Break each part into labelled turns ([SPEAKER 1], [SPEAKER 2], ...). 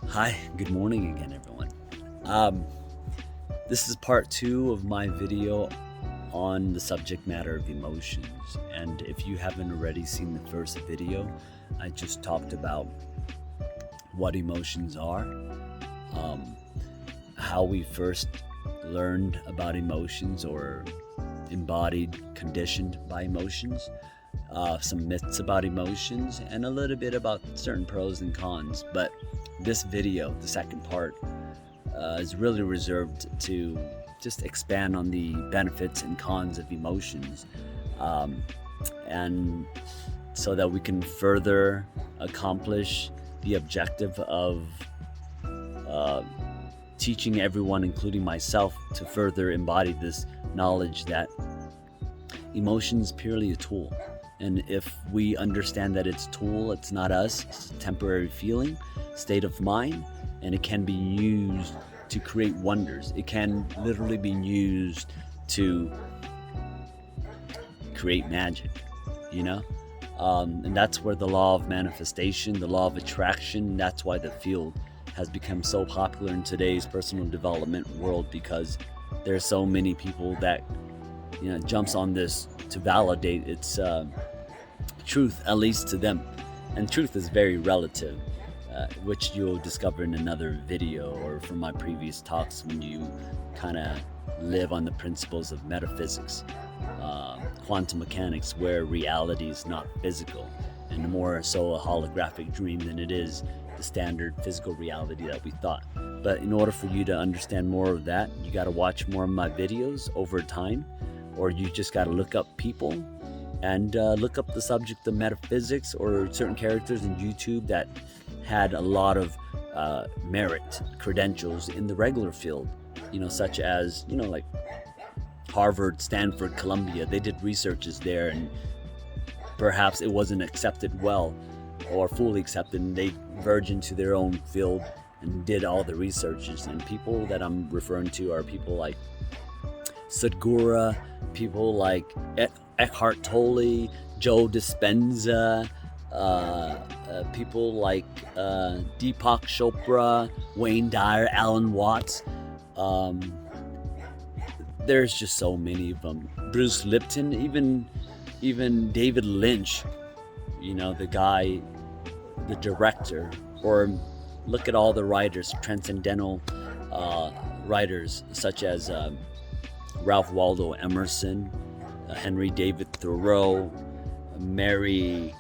[SPEAKER 1] Hi, good morning again, everyone. Um, this is part 2 of my video on the subject matter of emotions. And if you haven't already seen the first video, I just talked about what emotions are, um, how we first learned about emotions or embodied, conditioned by emotions, some myths about emotions, and a little bit about certain pros and cons. But this video, the second part, is really reserved to just expand on the benefits and cons of emotions, and so that we can further accomplish the objective of uh, teaching everyone, including myself, to further embody this knowledge that emotion is purely a tool. And if we understand that it's a tool, it's not us, it's a temporary feeling, state of mind, and it can be used to create wonders. It can literally be used to create magic, you know? And that's where the law of manifestation, the law of attraction, that's why the field has become so popular in today's personal development world, because there's so many people that jumps on this to validate its truth, at least to them. And truth is very relative, which you'll discover in another video or from my previous talks when you kind of live on the principles of metaphysics, quantum mechanics, where reality is not physical and more so a holographic dream than it is the standard physical reality that we thought. But in order for you to understand more of that, you got to watch more of my videos over time, or you just got to look up people and look up the subject of metaphysics or certain characters in YouTube that had a lot of merit credentials in the regular field, such as, like Harvard, Stanford, Columbia. They did researches there, and perhaps it wasn't accepted well or fully accepted, and they verged into their own field and did all the researches. And people that I'm referring to are people like Sadhguru, people like Eckhart Tolle, Joe Dispenza, people like Deepak Chopra, Wayne Dyer, Alan Watts. There's just so many of them. Bruce Lipton, even David Lynch, the guy, the director. Or look at all the writers, transcendental writers such as Ralph Waldo Emerson, Henry David Thoreau, Mary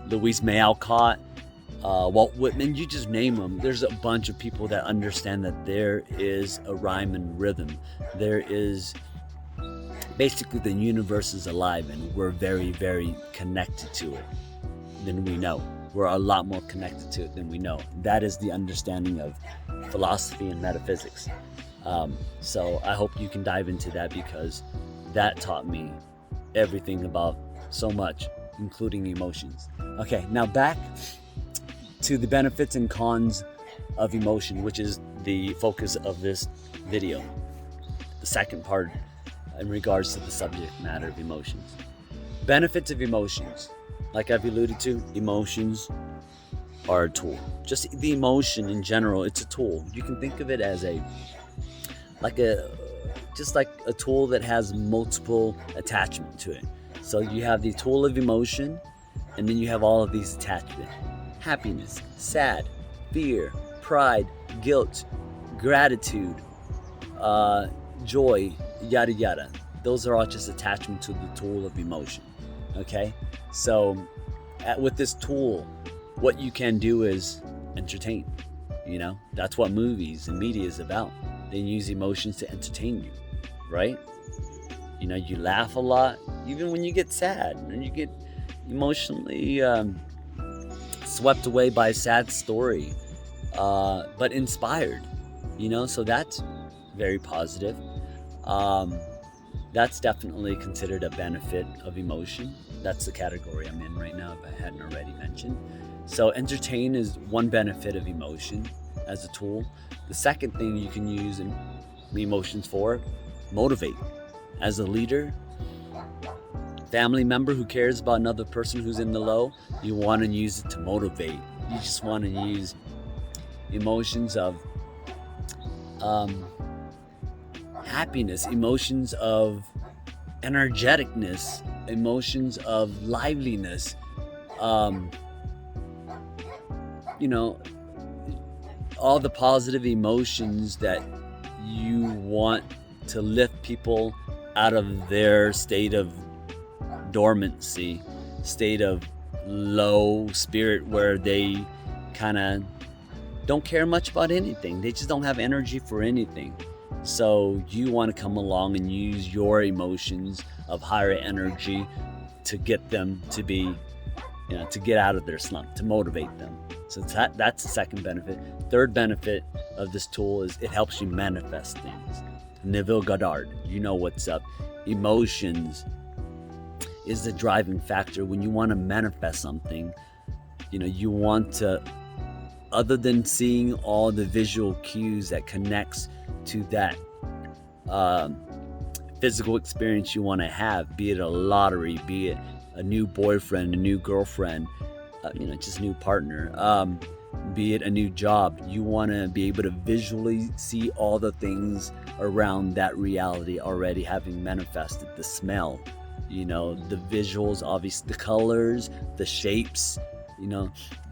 [SPEAKER 1] Louise May Alcott, Walt Whitman. You just name them. There's a bunch of people that understand that there is a rhyme and rhythm. There is basically, the universe is alive, and we're very, very connected to it than we know. We're a lot more connected to it than we know. That is the understanding of philosophy and metaphysics. So I hope you can dive into that, because that taught me everything about so much, including emotions. Okay, now back to the benefits and cons of emotion, which is the focus of this video, the second part in regards to the subject matter of emotions. Benefits of emotions. Like I've alluded to, emotions are a tool. Just the emotion in general, it's a tool. You can think of it as just like a tool that has multiple attachment to it. So you have the tool of emotion, and then you have all of these attachments: happiness, sad, fear, pride, guilt, gratitude, joy, yada yada. Those are all just attachment to the tool of emotion. Okay, so with this tool, what you can do is entertain. That's what movies and media is about. They use emotions to entertain you, right? You laugh a lot, even when you get sad, and you get emotionally swept away by a sad story, but inspired. So that's very positive. That's definitely considered a benefit of emotion. That's the category I'm in right now, if I hadn't already mentioned. So entertain is one benefit of emotion as a tool. The second thing you can use emotions for, motivate. As a leader, family member who cares about another person who's in the low, you want to use it to motivate You just want to use emotions of happiness, emotions of energeticness, emotions of liveliness, you know, all the positive emotions that you want to lift people out of their state of dormancy, state of low spirit where they kind of don't care much about anything. They just don't have energy for anything. So you want to come along and use your emotions of higher energy to get them to be, to get out of their slump, to motivate them. So that's the second benefit. Third benefit of this tool is it helps you manifest things. Neville Goddard, you know what's up. Emotions is the driving factor when you want to manifest something. You want to, other than seeing all the visual cues that connects to that physical experience you want to have, be it a lottery, be it a new boyfriend, a new girlfriend, just a new partner, be it a new job. You want to be able to visually see all the things around that reality already having manifested. The smell, the visuals, obviously the colors, the shapes.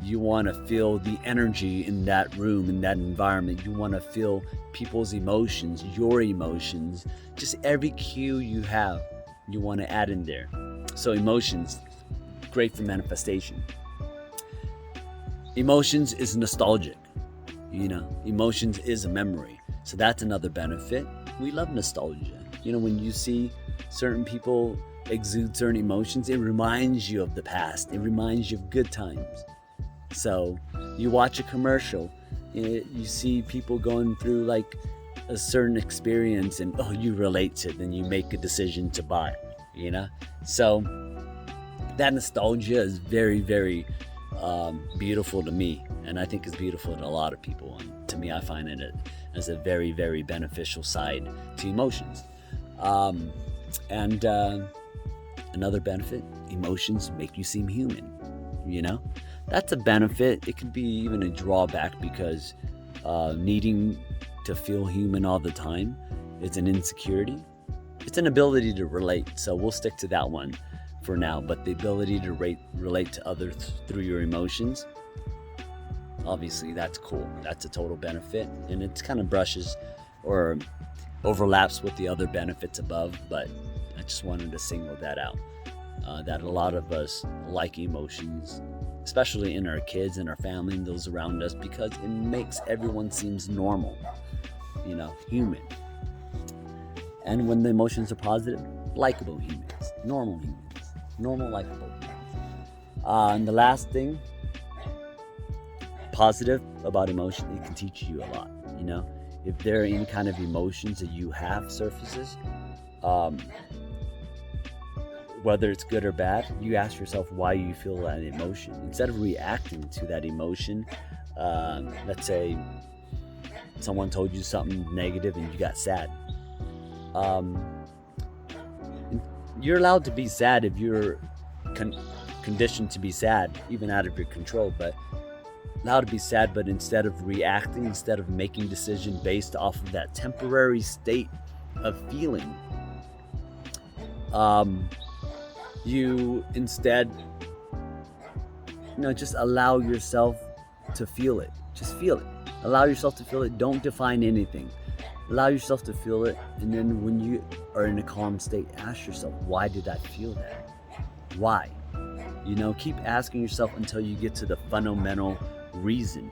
[SPEAKER 1] You want to feel the energy in that room, in that environment. You want to feel people's emotions, your emotions, just every cue you have, you want to add in there. So emotions, great for manifestation. Emotions is nostalgic. Emotions is a memory. So that's another benefit. We love nostalgia. When you see certain people exude certain emotions, it reminds you of the past. It reminds you of good times. So you watch a commercial, you see people going through like a certain experience, and you relate to it, then you make a decision to buy. So that nostalgia is very, very beautiful to me, and I think it's beautiful to a lot of people. And to me, I find it as a very, very beneficial side to emotions. Another benefit, emotions make you seem human. That's a benefit. It could be even a drawback, because needing to feel human all the time is an insecurity. It's an ability to relate. So we'll stick to that one for now. But the ability to relate to others through your emotions, obviously that's cool. That's a total benefit. And it kind of brushes or overlaps with the other benefits above, but I just wanted to single that out. That a lot of us like emotions, especially in our kids and our family and those around us, because it makes everyone seems normal, human. And when the emotions are positive, likable humans, normal likable humans. And the last thing, positive about emotion, it can teach you a lot. If there are any kind of emotions that you have surfaces, whether it's good or bad, you ask yourself why you feel that emotion. Instead of reacting to that emotion, let's say someone told you something negative and you got sad. You're allowed to be sad if you're conditioned to be sad, even out of your control, but allowed to be sad. But instead of reacting, instead of making decisions based off of that temporary state of feeling, you instead, just allow yourself to feel it. Just feel it. Allow yourself to feel it. Don't define anything. Allow yourself to feel it. And then when you are in a calm state, ask yourself, why did I feel that? Why? Keep asking yourself until you get to the fundamental reason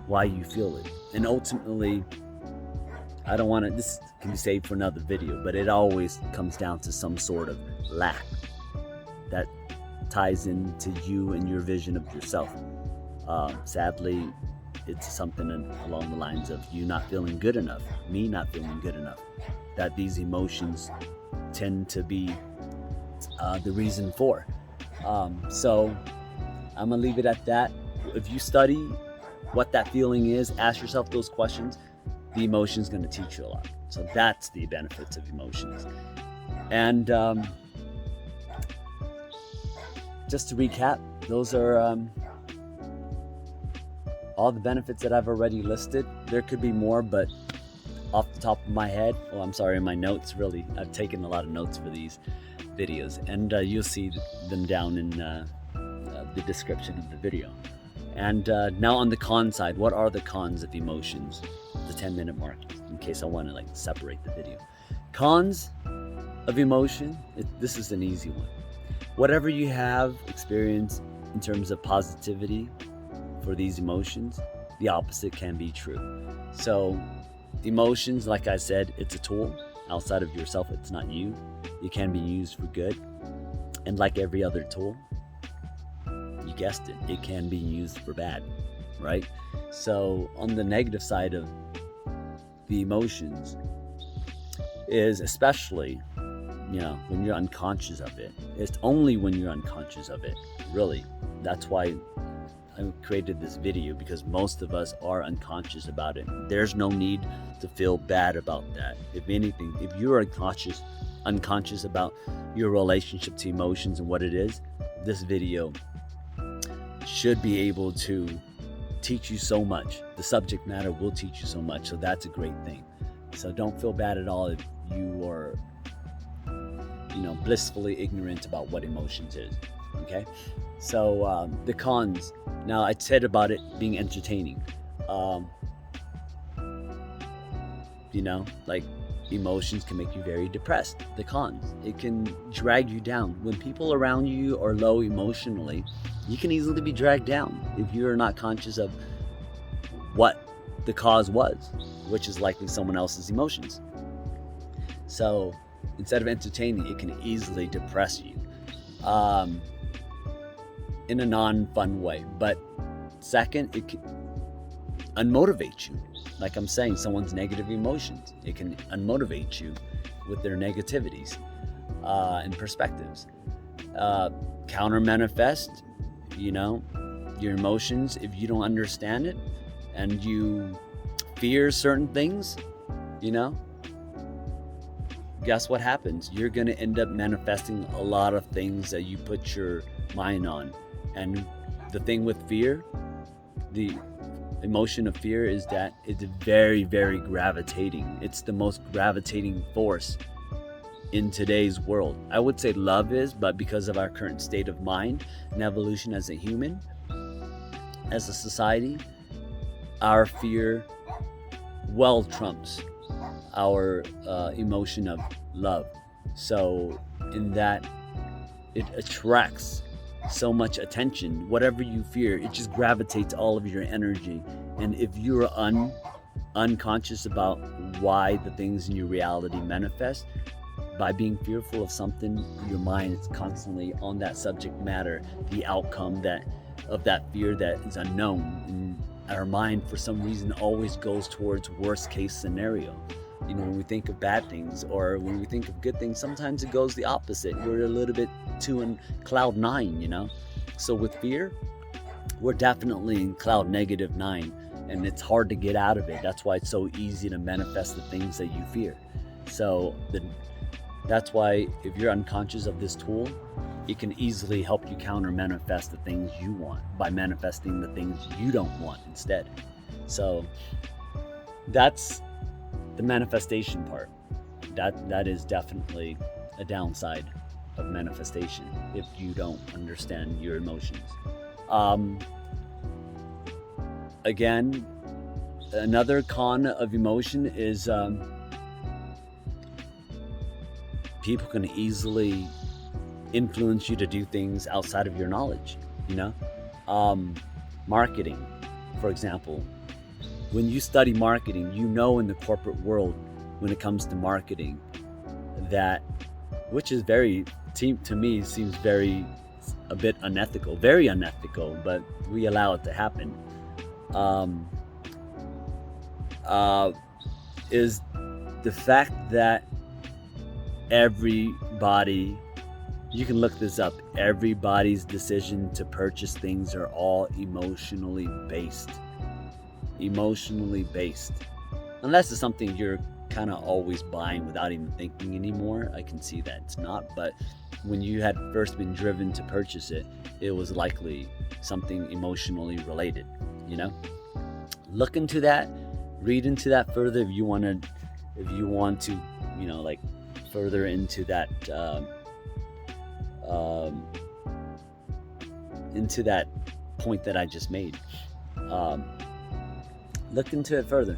[SPEAKER 1] why you feel it. And ultimately, this can be saved for another video, but it always comes down to some sort of lack that ties into you and your vision of yourself. Sadly, it's something along the lines of you not feeling good enough, me not feeling good enough, that these emotions tend to be the reason for. So I'm gonna leave it at that. If you study what that feeling is, ask yourself those questions, the emotion's gonna teach you a lot. So that's the benefits of emotions. And just to recap, those are all the benefits that I've already listed. There could be more, but off the top of my head, well, I'm sorry, in my notes, really, I've taken a lot of notes for these videos, and you'll see them down in the description of the video. And now on the con side, what are the cons of emotions? The 10-minute mark, in case I want to like separate the video. Cons of emotion, this is an easy one. Whatever you have experienced in terms of positivity for these emotions, the opposite can be true. So emotions, like I said, it's a tool outside of yourself. It's not you. It can be used for good. And like every other tool, you guessed it, it can be used for bad, right? So on the negative side of the emotions is especially, when you're unconscious of it. It's only when you're unconscious of it, really. That's why I created this video, because most of us are unconscious about it. There's no need to feel bad about that. If anything, if you're unconscious about your relationship to emotions and what it is, this video should be able to teach you so much. The subject matter will teach you so much, so that's a great thing. So don't feel bad at all if you are blissfully ignorant about what emotions is. Okay, so the cons. Now, I said about it being entertaining. Like emotions can make you very depressed. The cons, it can drag you down. When people around you are low emotionally, you can easily be dragged down if you're not conscious of what the cause was, which is likely someone else's emotions. So instead of entertaining, it can easily depress you in a non-fun way. But second, it can unmotivate you. Like I'm saying, someone's negative emotions, it can unmotivate you with their negativities and perspectives. Counter manifest, your emotions. If you don't understand it and you fear certain things, guess what happens? You're going to end up manifesting a lot of things that you put your mind on. And the thing with fear, the emotion of fear, is that it's very, very gravitating. It's the most gravitating force in today's world. I would say love is, but because of our current state of mind and evolution as a human, as a society, our fear well trumps our emotion of love. So in that, it attracts so much attention. Whatever you fear, it just gravitates all of your energy. And if you're unconscious about why the things in your reality manifest, by being fearful of something, your mind is constantly on that subject matter, the outcome of that fear that is unknown. And our mind, for some reason, always goes towards worst case scenario. When we think of bad things or when we think of good things, sometimes it goes the opposite. We're a little bit too in cloud 9, So with fear, we're definitely in cloud -9, and it's hard to get out of it. That's why it's so easy to manifest the things that you fear. So that's why if you're unconscious of this tool, it can easily help you counter manifest the things you want by manifesting the things you don't want instead. So that's the manifestation part. That is definitely a downside of manifestation if you don't understand your emotions. Again, another con of emotion is people can easily influence you to do things outside of your knowledge. Marketing, for example. When you study marketing, in the corporate world, when it comes to marketing, that, which is to me, seems a bit unethical, very unethical, but we allow it to happen, is the fact that everybody, you can look this up, everybody's decision to purchase things are all emotionally based. Unless it's something you're kind of always buying without even thinking anymore, I can see that it's not. But when you had first been driven to purchase it, it was likely something emotionally related, Look into that, read into that further if you want to, like further into that, um, into that point that I just made. Um, Look into it further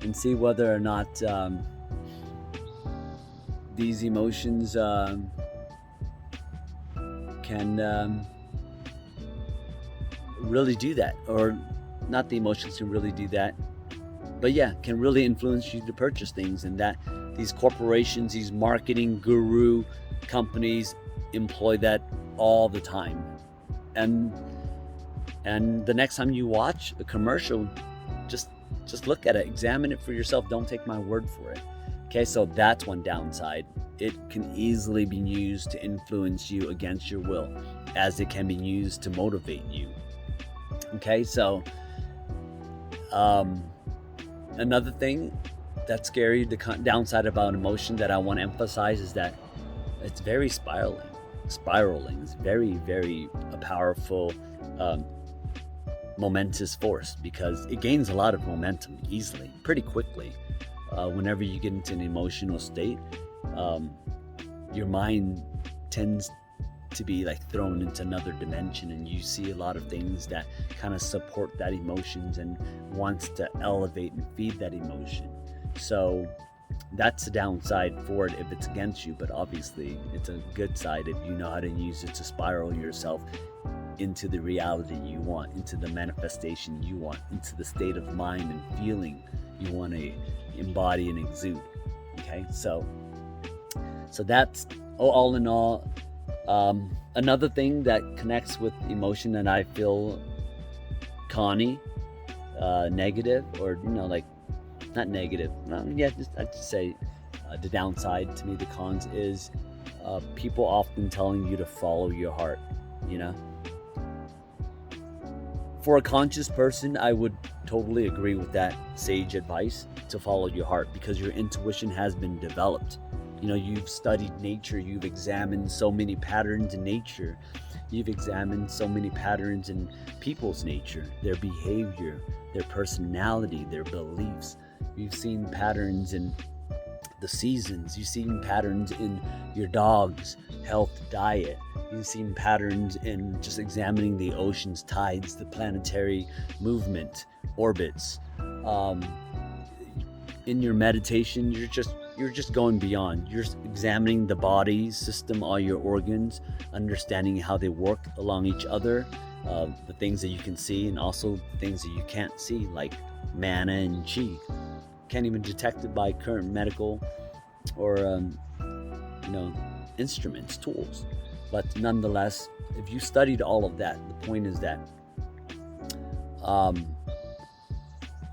[SPEAKER 1] and see whether or not these emotions can really do that, or not the emotions can really do that, but yeah, can really influence you to purchase things. And that these corporations, these marketing guru companies employ that all the time. And the next time you watch a commercial, just look at it, examine it for yourself. Don't take my word for it. Okay, so that's one downside. It can easily be used to influence you against your will, as it can be used to motivate you. Okay, so another thing that's scary, the downside about emotion that I want to emphasize, is that it's very spiraling. It's very, very a powerful, momentous force, because it gains a lot of momentum easily, pretty quickly. Whenever you get into an emotional state, your mind tends to be like thrown into another dimension, and you see a lot of things that kind of support that emotions and wants to elevate and feed that emotion. So that's the downside for it if it's against you, but obviously it's a good side if you know how to use it to spiral yourself into the reality you want, into the manifestation you want, into the state of mind and feeling you want to embody and exude. Okay, so that's all in all. Another thing that connects with emotion, and I feel Connie, negative, or like not negative. I'd just say the downside to me, the cons, is people often telling you to follow your heart. For a conscious person, I would totally agree with that sage advice to follow your heart, because your intuition has been developed. You've studied nature, you've examined so many patterns in nature, you've examined so many patterns in people's nature, their behavior, their personality, their beliefs. You've seen patterns in the seasons, you've seen patterns in your dog's health, diet. You've seen patterns in just examining the oceans, tides, the planetary movement, orbits. In your meditation, you're just going beyond. You're examining the body system, all your organs, understanding how they work along each other, the things that you can see, and also the things that you can't see, like mana and chi. Can't even detect it by current medical or instruments, tools. But nonetheless, if you studied all of that, the point is that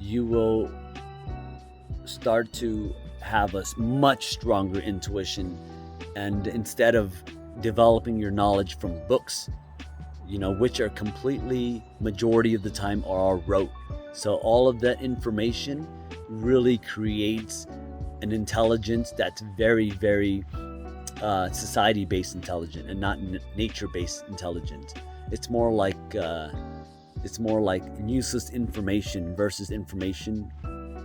[SPEAKER 1] you will start to have a much stronger intuition, and instead of developing your knowledge from books, which are completely, majority of the time, are rote. So all of that information really creates an intelligence that's very, very society-based intelligence, and not nature-based intelligence. It's more like useless information versus information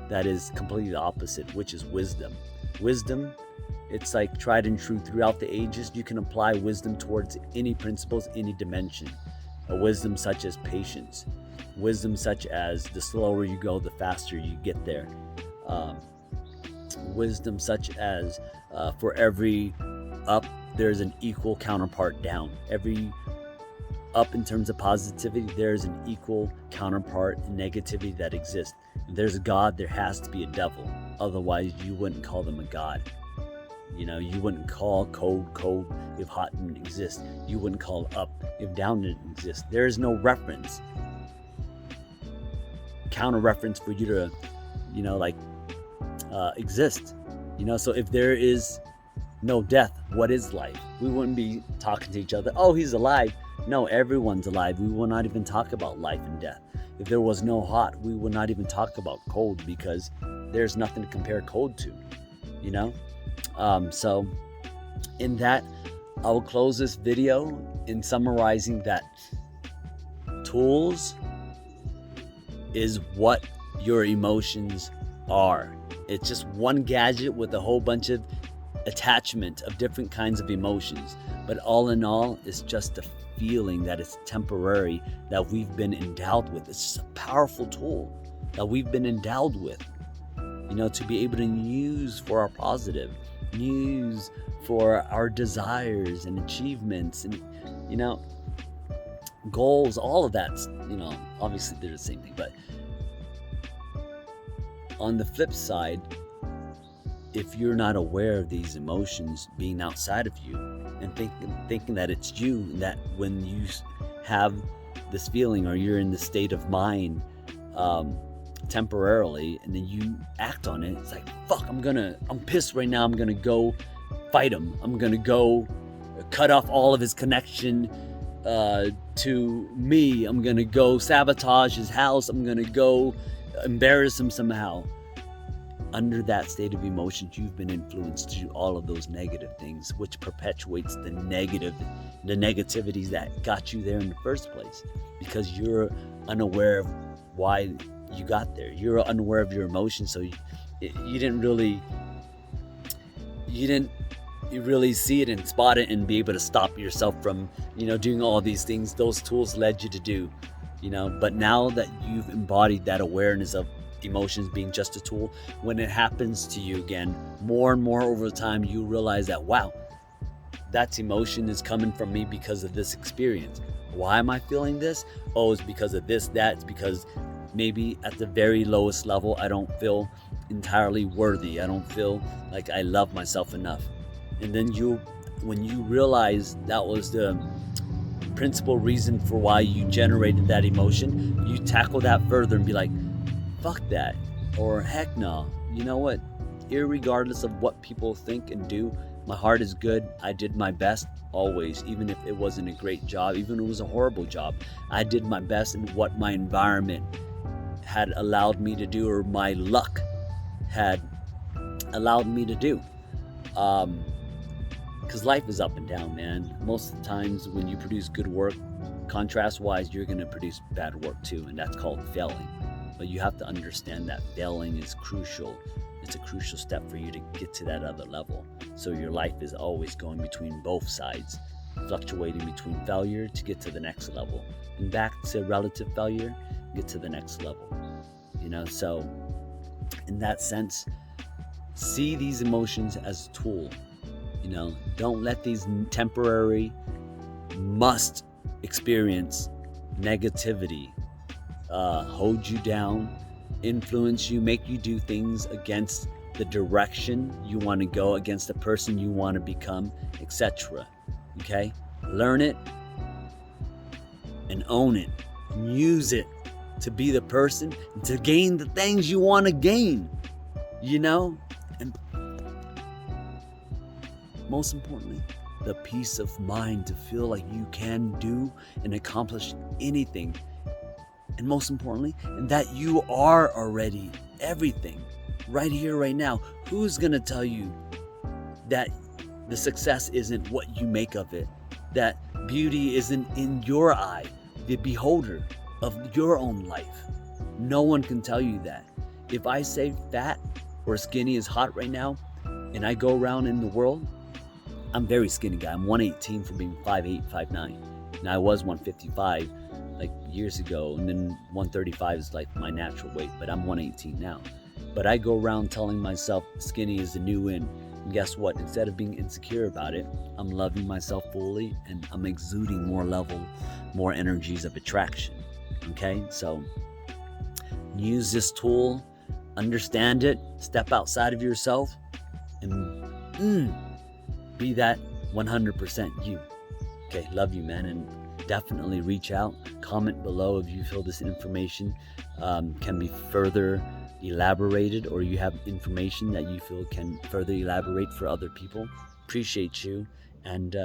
[SPEAKER 1] that is completely the opposite, which is wisdom. Wisdom, it's like tried and true throughout the ages. You can apply wisdom towards any principles, any dimension. A wisdom such as patience, wisdom such as the slower you go, the faster you get there. Wisdom such as for every up, there's an equal counterpart down. Every up in terms of positivity, there's an equal counterpart in negativity that exists. If there's a God, there has to be a devil. Otherwise, you wouldn't call them a God. You wouldn't call cold if hot didn't exist. You wouldn't call up if down didn't exist. There is no reference, counter reference for you to, exist. So if there is no death, what is life? We wouldn't be talking to each other. Oh, he's alive. No, everyone's alive. We will not even talk about life and death. If there was no hot, we would not even talk about cold, because there's nothing to compare cold to, So in that, I will close this video in summarizing that tools is what your emotions are. It's just one gadget with a whole bunch of attachment of different kinds of emotions. But all in all, it's just a feeling that is temporary that we've been endowed with. It's just a powerful tool that we've been endowed with, to be able to use for our positive, use for our desires and achievements and, goals, all of that, obviously they're the same thing. But on the flip side, if you're not aware of these emotions being outside of you and thinking that it's you, and that when you have this feeling or you're in the state of mind temporarily and then you act on it, it's like, fuck, I'm pissed right now, I'm gonna go fight him, I'm gonna go cut off all of his connection to me, I'm gonna go sabotage his house, I'm gonna go embarrass him somehow. Under that state of emotions, you've been influenced to do all of those negative things, which perpetuates the negativities that got you there in the first place, because you're unaware of why you got there. You're unaware of your emotions, so you didn't really see it and spot it and be able to stop yourself from doing all these things those tools led you to do. But now that you've embodied that awareness of emotions being just a tool, when it happens to you again more and more over time, you realize that, wow, that emotion is coming from me because of this experience. Why am I feeling this? Oh, it's because of this, that. It's because maybe at the very lowest level, I don't feel entirely worthy. I don't feel like I love myself enough. And then when you realize that was the principal reason for why you generated that emotion, you tackle that further and be like, fuck that, or heck no, you know what, irregardless of what people think and do, my heart is good. I did my best always, even if it wasn't a great job, even if it was a horrible job. I did my best in what my environment had allowed me to do, or my luck had allowed me to do. Because life is up and down, man. Most of the times when you produce good work, contrast wise, you're going to produce bad work too, and that's called failing. But you have to understand that failing is crucial. It's a crucial step for you to get to that other level. So your life is always going between both sides, fluctuating between failure to get to the next level, and back to relative failure, get to the next level. So in that sense, see these emotions as a tool. Don't let these temporary must experience negativity hold you down, influence you, make you do things against the direction you want to go, against the person you want to become, etc. Okay? Learn it and own it. And use it to be the person and to gain the things you want to gain. And most importantly, the peace of mind to feel like you can do and accomplish anything. And most importantly, that you are already everything right here, right now. Who's going to tell you that the success isn't what you make of it? That beauty isn't in your eye, the beholder of your own life? No one can tell you that. If I say fat or skinny is hot right now, and I go around in the world, I'm a very skinny guy. I'm 118 from being 5'8", 5'9". Now I was 155 like years ago, and then 135 is like my natural weight, but I'm 118 now. But I go around telling myself skinny is the new in, and guess what? Instead of being insecure about it, I'm loving myself fully, and I'm exuding more energies of attraction. Okay, so use this tool, understand it, step outside of yourself, and be that 100% you. Okay, love you, man, and definitely reach out. Comment below if you feel this information can be further elaborated, or you have information that you feel can further elaborate for other people. Appreciate you, and